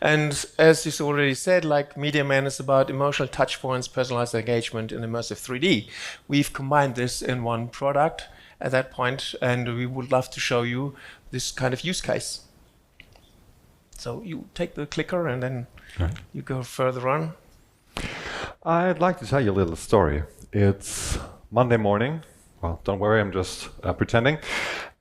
And as you already said, like Mediaman is about emotional touch points, personalized engagement in immersive 3D. We've combined this in one product at that point, and we would love to show you this kind of use case. So you take the clicker and then you go further on. I'd like to tell you a little story. It's Monday morning. Well, don't worry, I'm just pretending.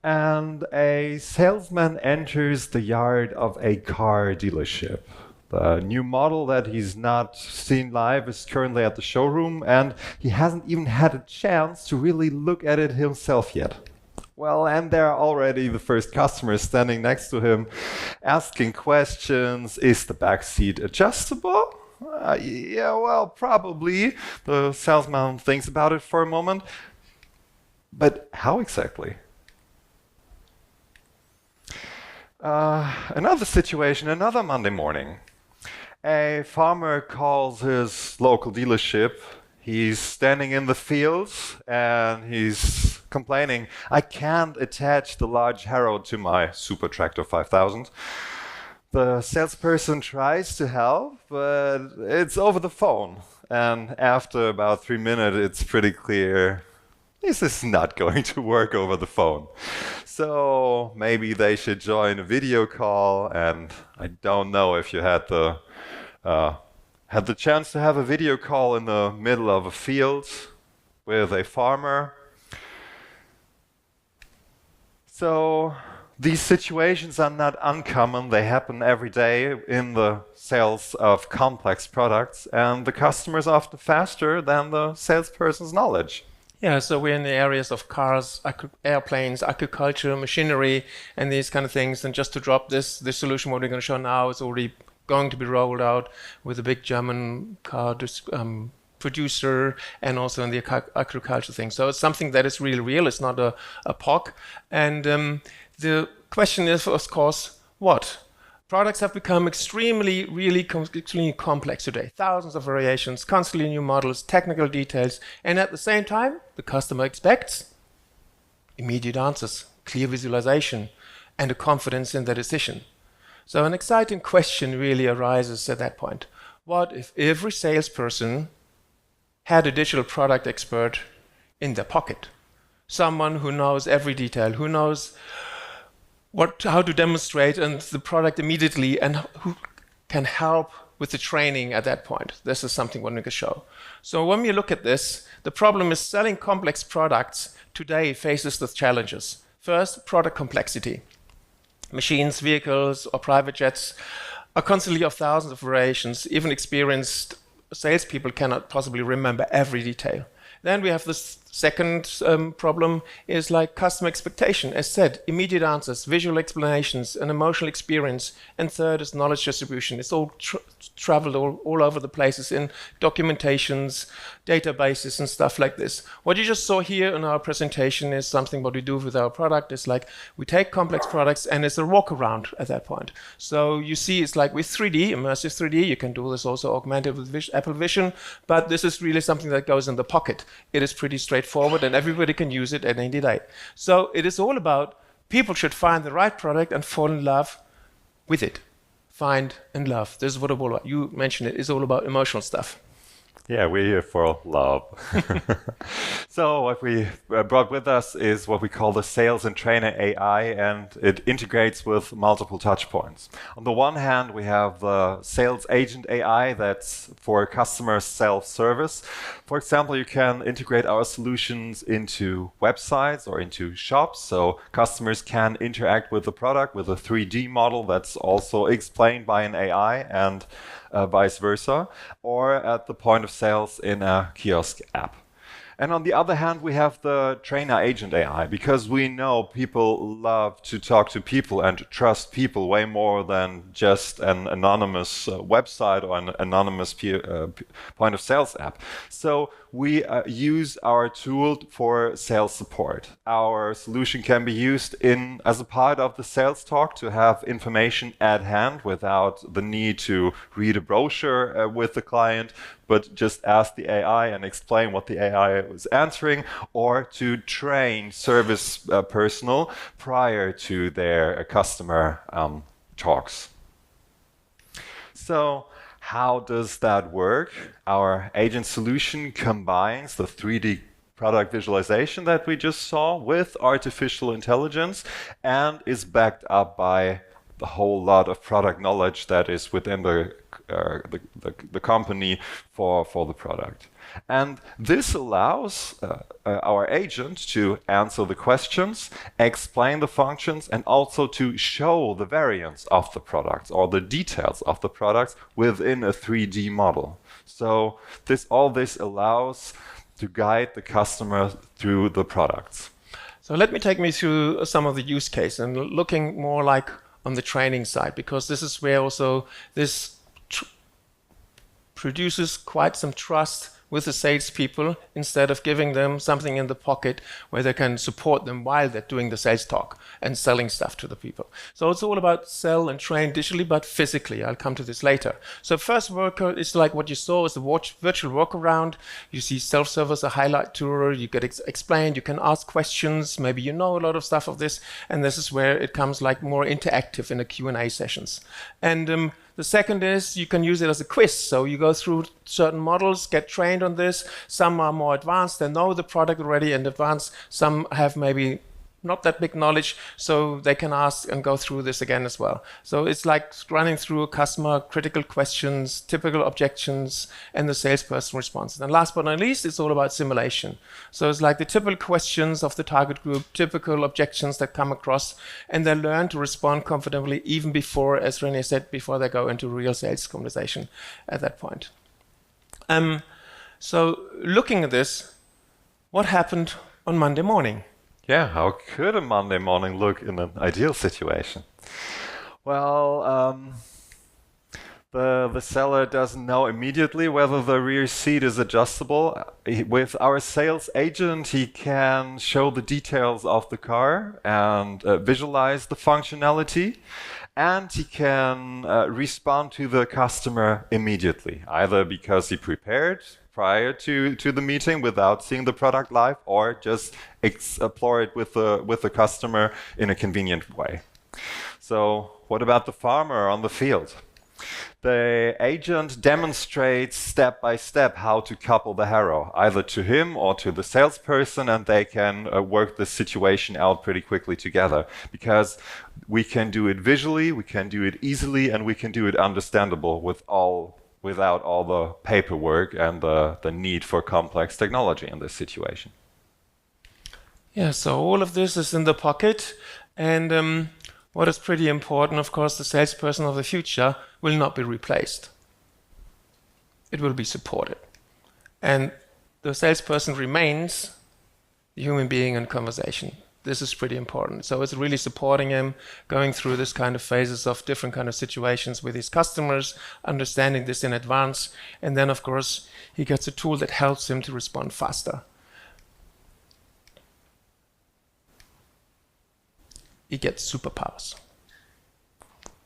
And a salesman enters the yard of a car dealership. The new model that he's not seen live is currently at the showroom, and he hasn't even had a chance to really look at it himself yet. Well, and there are already the first customers standing next to him, asking questions. Is the back seat adjustable? Yeah, well, probably. The salesman thinks about it for a moment. But how exactly? Another situation, another Monday morning. A farmer calls his local dealership. He's standing in the fields and he's complaining, I can't attach the large harrow to my Super Tractor 5000. The salesperson tries to help, but it's over the phone. And after about 3 minutes, it's pretty clear this is not going to work over the phone. So maybe they should join a video call. And I don't know if you had the chance to have a video call in the middle of a field with a farmer. So these situations are not uncommon. They happen every day in the sales of complex products, and the customer is often faster than the salesperson's knowledge. Yeah, so we're in the areas of cars, airplanes, agriculture, machinery, and these kind of things. And just to drop this solution, what we're going to show now is already going to be rolled out with a big German car producer and also in the agriculture thing. So it's something that is really real. It's not a POC. And the question is, of course, what? Products have become extremely complex today. Thousands of variations, constantly new models, technical details, and at the same time, the customer expects immediate answers, clear visualization, and a confidence in their decision. So an exciting question really arises at that point. What if every salesperson had a digital product expert in their pocket? Someone who knows every detail, who knows how to demonstrate and the product immediately, and who can help with the training at that point. This is something we can show. So when we look at this, the problem is selling complex products today faces the challenges. First, product complexity. Machines, vehicles, or private jets are constantly of thousands of variations. Even experienced salespeople cannot possibly remember every detail. Then we have this second problem is like customer expectation. As said, immediate answers, visual explanations, an emotional experience. And third is knowledge distribution. It's all traveled all over the places in documentations, databases, and stuff like this. What you just saw here in our presentation is something what we do with our product. It's like we take complex products and it's a walk around at that point. So you see it's like with 3D, immersive 3D, you can do this also augmented with Apple Vision, but this is really something that goes in the pocket. It is pretty straightforward and everybody can use it at any day. So it is all about people should find the right product and fall in love with it. Find and love. This is what it's all about. You mentioned it. It's all about emotional stuff. Yeah, we're here for love. So what we brought with us is what we call the Sales and Trainer AI, and it integrates with multiple touch points. On the one hand, we have the Sales Agent AI that's for customer self-service. For example, you can integrate our solutions into websites or into shops, so customers can interact with the product with a 3D model that's also explained by an AI, and vice versa, or at the point of sales in a kiosk app. And on the other hand, we have the Trainer Agent AI, because we know people love to talk to people and to trust people way more than just an anonymous website or an anonymous point of sales app. So we use our tool for sales support. Our solution can be used as a part of the sales talk to have information at hand without the need to read a brochure with the client, but just ask the AI and explain what the AI was answering, or to train service personnel prior to their customer talks. So how does that work? Our agent solution combines the 3D product visualization that we just saw with artificial intelligence and is backed up by the whole lot of product knowledge that is within the company for the product. And this allows our agent to answer the questions, explain the functions, and also to show the variants of the products or the details of the products within a 3D model. So all this allows to guide the customer through the products. So let me take me through some of the use case and looking more like on the training side, because this is where also this produces quite some trust with the salespeople instead of giving them something in the pocket where they can support them while they're doing the sales talk and selling stuff to the people. So it's all about sell and train digitally, but physically. I'll come to this later. So first worker is like what you saw is the virtual walk around. You see self-service, a highlight tour, you get explained, you can ask questions, maybe you know a lot of stuff of this, and this is where it comes like more interactive in the Q&A sessions. And the second is you can use it as a quiz. So you go through certain models, get trained on this. Some are more advanced, they know the product already in advance. Some have maybe not that big knowledge, so they can ask and go through this again as well. So it's like running through a customer, critical questions, typical objections, and the salesperson responses. And last but not least, it's all about simulation. So it's like the typical questions of the target group, typical objections that come across, and they learn to respond comfortably even before, as René said, before they go into real sales conversation at that point. So looking at this, what happened on Monday morning? Yeah, how could a Monday morning look in an ideal situation? Well, the seller doesn't know immediately whether the rear seat is adjustable. With our sales agent, he can show the details of the car and visualize the functionality. And he can respond to the customer immediately, either because he prepared prior to the meeting without seeing the product live, or just explore it with the customer in a convenient way. So what about the farmer on the field? The agent demonstrates step by step how to couple the harrow, either to him or to the salesperson, and they can work the situation out pretty quickly together, because we can do it visually, we can do it easily, and we can do it understandable without all the paperwork and the need for complex technology in this situation. Yeah, so all of this is in the pocket, and what is pretty important, of course, the salesperson of the future will not be replaced. It will be supported. And the salesperson remains the human being in conversation. This is pretty important. So it's really supporting him, going through this kind of phases of different kind of situations with his customers, understanding this in advance. And then, of course, he gets a tool that helps him to respond faster. He gets superpowers.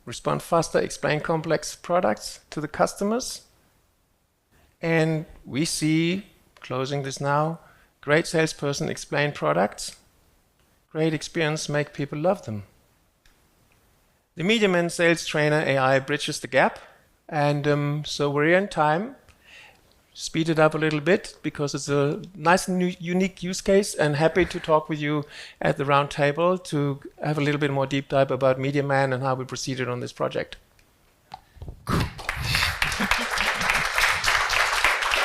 Respond faster, explain complex products to the customers. And we see, closing this now, great salesperson explain products. Great experience, make people love them. The Mediaman Sales Trainer AI bridges the gap. And so we're in time. Speed it up a little bit because it's a nice and unique use case, and happy to talk with you at the round table to have a little bit more deep dive about Mediaman and how we proceeded on this project.